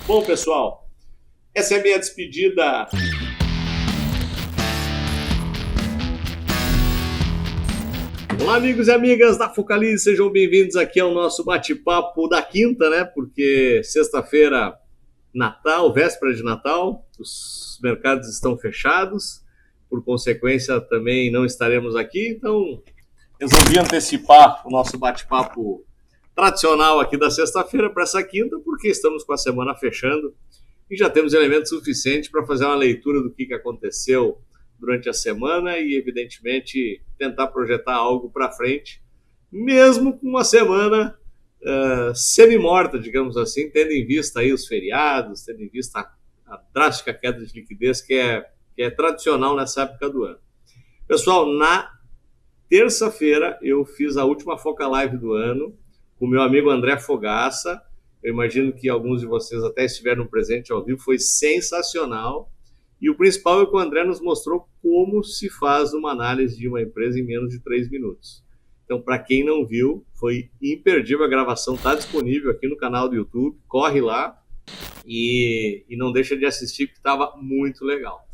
Bom, pessoal, essa é a minha despedida. Olá, amigos e amigas da Focalize, sejam bem-vindos aqui ao nosso bate-papo da quinta, né? Porque sexta-feira, Natal, véspera de Natal, os mercados estão fechados, por consequência também não estaremos aqui, então resolvi antecipar o nosso bate-papo tradicional aqui da sexta-feira para essa quinta, porque estamos com a semana fechando e já temos elementos suficientes para fazer uma leitura do que aconteceu durante a semana e, evidentemente, tentar projetar algo para frente, mesmo com uma semana semi-morta, digamos assim, tendo em vista aí os feriados, tendo em vista a drástica queda de liquidez que é tradicional nessa época do ano. Pessoal, na terça-feira eu fiz a última Foca Live do ano com o meu amigo André Fogaça. Eu imagino que alguns de vocês até estiveram presentes ao vivo, foi sensacional. E o principal é que o André nos mostrou como se faz uma análise de uma empresa em menos de 3 minutos. Então, para quem não viu, foi imperdível. A gravação está disponível aqui no canal do YouTube. Corre lá e não deixa de assistir, que estava muito legal.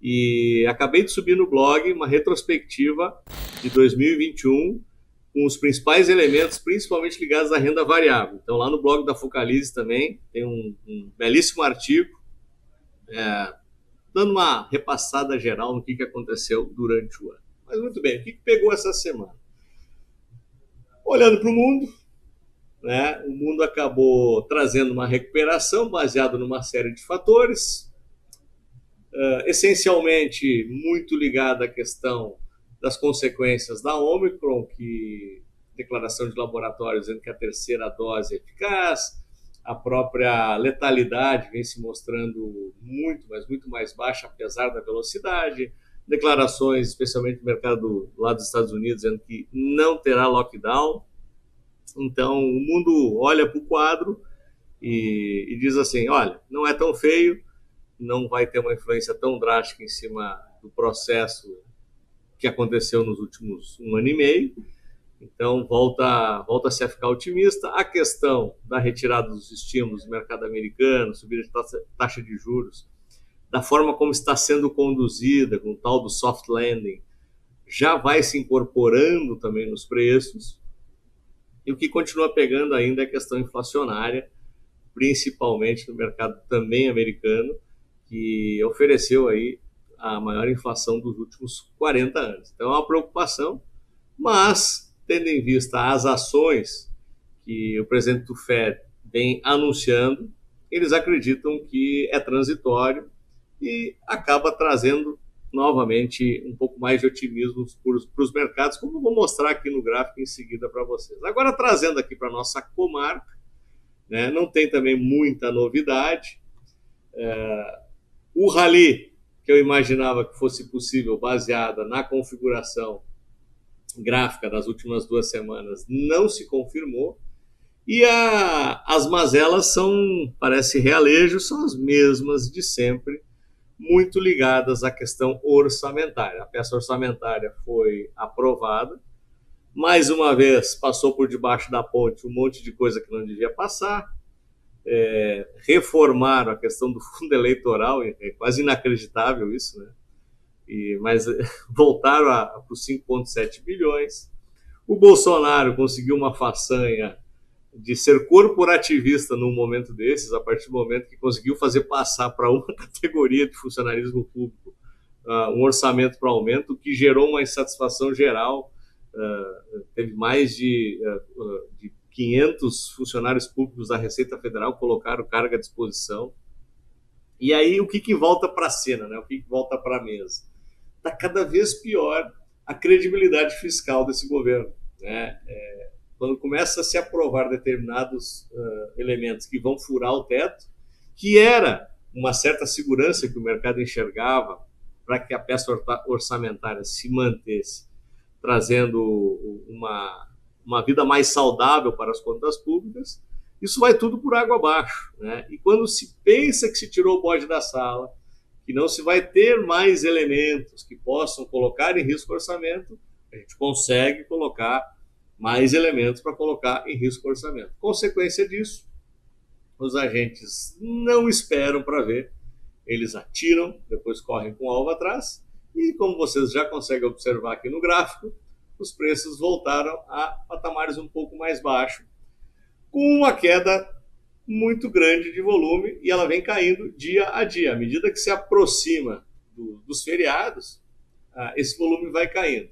E acabei de subir no blog uma retrospectiva de 2021 com os principais elementos, principalmente ligados à renda variável. Então, lá no blog da Focalize também tem um belíssimo artigo dando uma repassada geral no que aconteceu durante o ano. Mas muito bem, o que pegou essa semana? Olhando para o mundo, né, o mundo acabou trazendo uma recuperação baseada numa série de fatores, essencialmente muito ligada à questão das consequências da Omicron, que declaração de laboratório dizendo que a terceira dose é eficaz, a própria letalidade vem se mostrando muito, mas muito mais baixa, apesar da velocidade, declarações, especialmente no mercado lá dos Estados Unidos, dizendo que não terá lockdown. Então, o mundo olha para o quadro e diz assim, olha, não é tão feio, não vai ter uma influência tão drástica em cima do processo que aconteceu nos últimos 1 ano e meio. Então, volta-se a ficar otimista. A questão da retirada dos estímulos do mercado americano, subida de taxa de juros, da forma como está sendo conduzida, com o tal do soft landing, já vai se incorporando também nos preços. E o que continua pegando ainda é a questão inflacionária, principalmente no mercado também americano, que ofereceu aí a maior inflação dos últimos 40 anos. Então é uma preocupação, mas tendo em vista as ações que o presidente do Fed vem anunciando, eles acreditam que é transitório e acaba trazendo novamente um pouco mais de otimismo para os mercados, como eu vou mostrar aqui no gráfico em seguida para vocês. Agora, trazendo aqui para a nossa comarca, né, não tem também muita novidade. O rally, que eu imaginava que fosse possível, baseada na configuração gráfica das últimas 2 semanas, não se confirmou. E as mazelas são, parece realejo, são as mesmas de sempre, muito ligadas à questão orçamentária. A peça orçamentária foi aprovada, mais uma vez passou por debaixo da ponte um monte de coisa que não devia passar, reformaram a questão do fundo eleitoral, é quase inacreditável isso, né? Mas voltaram para os 5,7 bilhões. O Bolsonaro conseguiu uma façanha de ser corporativista num momento desses, a partir do momento que conseguiu fazer passar para uma categoria de funcionalismo público um orçamento para aumento, que gerou uma insatisfação geral. Teve mais de 500 funcionários públicos da Receita Federal colocaram carga à disposição. E aí o que volta para a cena, né? O que volta para a mesa? Está cada vez pior a credibilidade fiscal desse governo, né? Quando começa a se aprovar determinados elementos que vão furar o teto, que era uma certa segurança que o mercado enxergava para que a peça orçamentária se mantesse, trazendo uma vida mais saudável para as contas públicas, isso vai tudo por água abaixo, né? E quando se pensa que se tirou o bode da sala, que não se vai ter mais elementos que possam colocar em risco o orçamento, a gente consegue colocar mais elementos para colocar em risco o orçamento. Consequência disso, os agentes não esperam para ver, eles atiram, depois correm com o alvo atrás, e como vocês já conseguem observar aqui no gráfico, os preços voltaram a patamares um pouco mais baixos, com uma queda muito grande de volume, e ela vem caindo dia a dia. À medida que se aproxima dos feriados, esse volume vai caindo.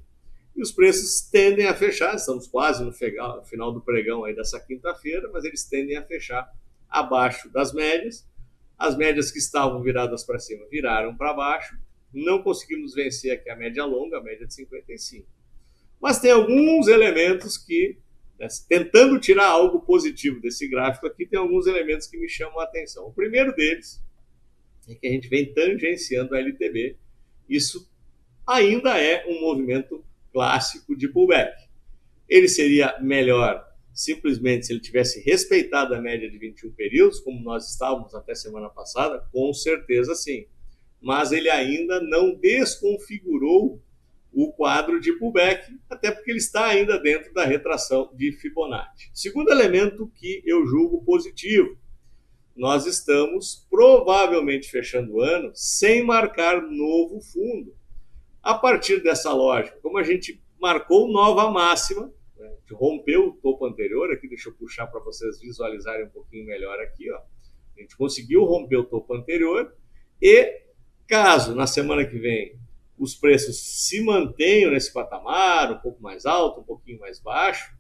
E os preços tendem a fechar, estamos quase no final do pregão aí dessa quinta-feira, mas eles tendem a fechar abaixo das médias. As médias que estavam viradas para cima viraram para baixo. Não conseguimos vencer aqui a média longa, a média de 55. Mas tem alguns elementos que, tentando tirar algo positivo desse gráfico aqui, tem alguns elementos que me chamam a atenção. O primeiro deles é que a gente vem tangenciando a LTB. Isso ainda é um movimento clássico de pullback. Ele seria melhor simplesmente se ele tivesse respeitado a média de 21 períodos, como nós estávamos até semana passada, com certeza sim. Mas ele ainda não desconfigurou o quadro de pullback, até porque ele está ainda dentro da retração de Fibonacci. Segundo elemento que eu julgo positivo, nós estamos provavelmente fechando o ano sem marcar novo fundo. A partir dessa lógica, como a gente marcou nova máxima, né, rompeu o topo anterior, aqui deixa eu puxar para vocês visualizarem um pouquinho melhor aqui, ó. A gente conseguiu romper o topo anterior e caso na semana que vem os preços se mantenham nesse patamar, um pouco mais alto, um pouquinho mais baixo,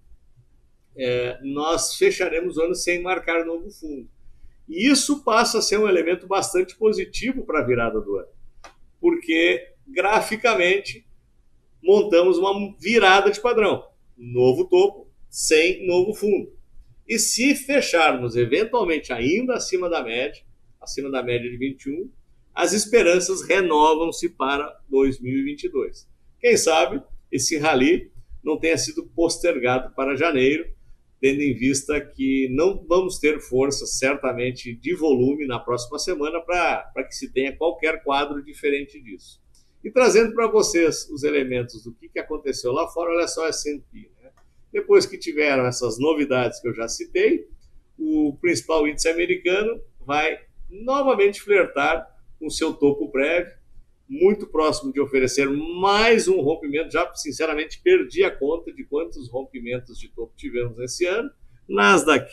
nós fecharemos o ano sem marcar novo fundo. E isso passa a ser um elemento bastante positivo para a virada do ano, porque graficamente montamos uma virada de padrão, novo topo sem novo fundo. E se fecharmos eventualmente ainda acima da média de 21, as esperanças renovam-se para 2022. Quem sabe esse rally não tenha sido postergado para janeiro, tendo em vista que não vamos ter força, certamente, de volume na próxima semana para que se tenha qualquer quadro diferente disso. E trazendo para vocês os elementos do que aconteceu lá fora, olha só a S&P, né? Depois que tiveram essas novidades que eu já citei, o principal índice americano vai novamente flertar com seu topo prévio, muito próximo de oferecer mais um rompimento. Já, sinceramente, perdi a conta de quantos rompimentos de topo tivemos esse ano. Nasdaq,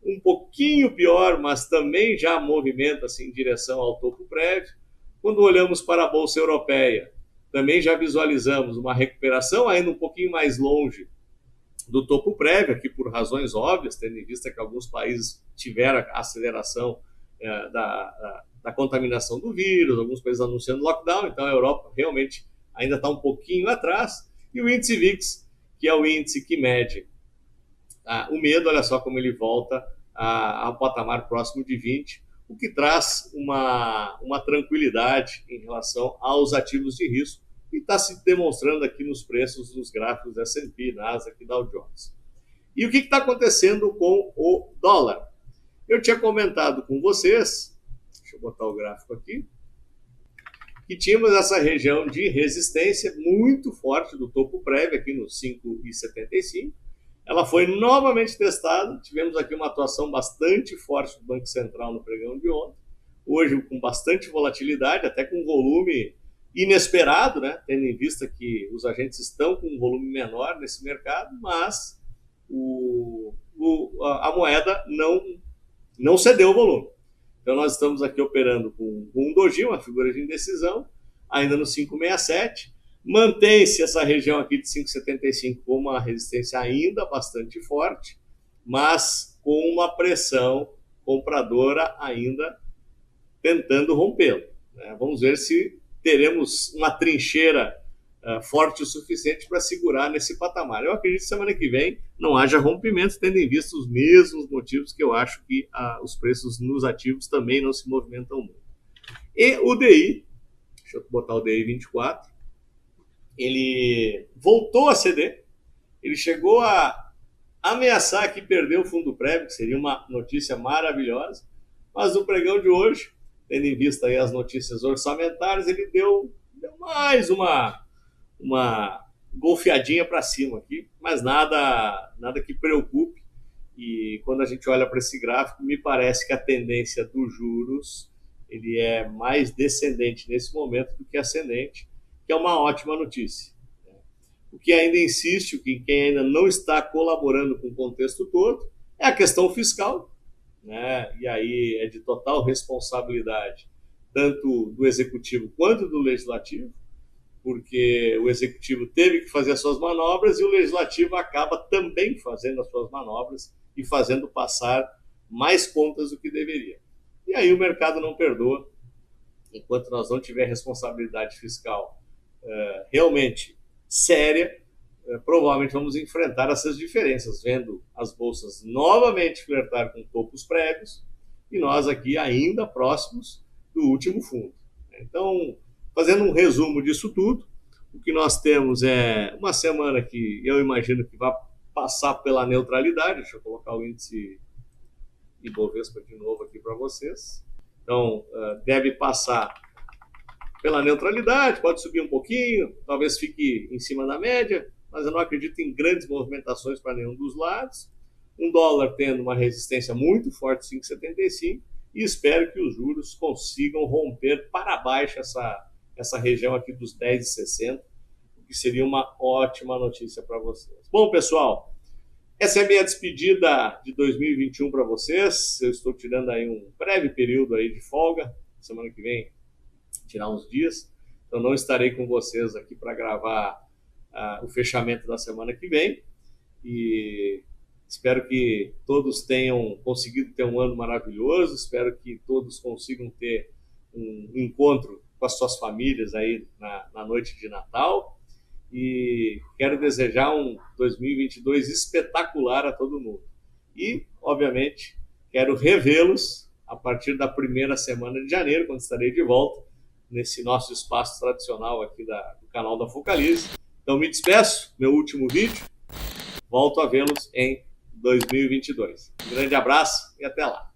um pouquinho pior, mas também já movimenta assim, em direção ao topo prévio. Quando olhamos para a Bolsa Europeia, também já visualizamos uma recuperação ainda um pouquinho mais longe do topo prévio, aqui por razões óbvias, tendo em vista que alguns países tiveram a aceleração da contaminação do vírus, alguns países anunciando lockdown, então a Europa realmente ainda está um pouquinho atrás. E o índice VIX, que é o índice que mede o medo, olha só como ele volta ao patamar próximo de 20, o que traz uma tranquilidade em relação aos ativos de risco, e está se demonstrando aqui nos preços dos gráficos da S&P, Nasdaq e Dow Jones. E o que está acontecendo com o dólar? Eu tinha comentado com vocês, deixa eu botar o gráfico aqui, que tínhamos essa região de resistência muito forte do topo prévio, aqui no 5,75. Ela foi novamente testada, tivemos aqui uma atuação bastante forte do Banco Central no pregão de ontem, hoje com bastante volatilidade, até com volume inesperado, né? Tendo em vista que os agentes estão com um volume menor nesse mercado, mas a moeda não cedeu o volume. Então nós estamos aqui operando com um doji, uma figura de indecisão, ainda no 5,67. Mantém-se essa região aqui de 5,75 com uma resistência ainda bastante forte, mas com uma pressão compradora ainda tentando rompê-lo, né? Vamos ver se teremos uma trincheira forte o suficiente para segurar nesse patamar. Eu acredito que semana que vem não haja rompimento, tendo em vista os mesmos motivos que eu acho que os preços nos ativos também não se movimentam muito. E o DI, deixa eu botar o DI 24, ele voltou a ceder, ele chegou a ameaçar que perdeu o fundo prévio, que seria uma notícia maravilhosa, mas no pregão de hoje, tendo em vista aí as notícias orçamentárias, ele deu mais uma golfeadinha para cima aqui, mas nada que preocupe. E quando a gente olha para esse gráfico, me parece que a tendência dos juros ele é mais descendente nesse momento do que ascendente, que é uma ótima notícia. O que ainda insiste, o que quem ainda não está colaborando com o contexto todo, é a questão fiscal, né? E aí é de total responsabilidade tanto do executivo quanto do legislativo, porque o executivo teve que fazer as suas manobras e o legislativo acaba também fazendo as suas manobras e fazendo passar mais contas do que deveria. E aí o mercado não perdoa, enquanto nós não tiver responsabilidade fiscal realmente séria, provavelmente vamos enfrentar essas diferenças, vendo as bolsas novamente flertar com topos prévios e nós aqui ainda próximos do último fundo. Então, fazendo um resumo disso tudo, o que nós temos é uma semana que eu imagino que vai passar pela neutralidade. Deixa eu colocar o índice Ibovespa de novo aqui para vocês. Então, deve passar pela neutralidade, pode subir um pouquinho, talvez fique em cima da média, mas eu não acredito em grandes movimentações para nenhum dos lados. Um dólar tendo uma resistência muito forte, 5,75, e espero que os juros consigam romper para baixo essa região aqui dos 10,60, o que seria uma ótima notícia para vocês. Bom, pessoal, essa é a minha despedida de 2021 para vocês. Eu estou tirando aí um breve período aí de folga, semana que vem tirar uns dias, então não estarei com vocês aqui para gravar o fechamento da semana que vem, e espero que todos tenham conseguido ter um ano maravilhoso, espero que todos consigam ter um encontro com as suas famílias aí na noite de Natal, e quero desejar um 2022 espetacular a todo mundo. E, obviamente, quero revê-los a partir da primeira semana de janeiro, quando estarei de volta nesse nosso espaço tradicional aqui do canal da Focalize. Então me despeço, meu último vídeo, volto a vê-los em 2022. Um grande abraço e até lá!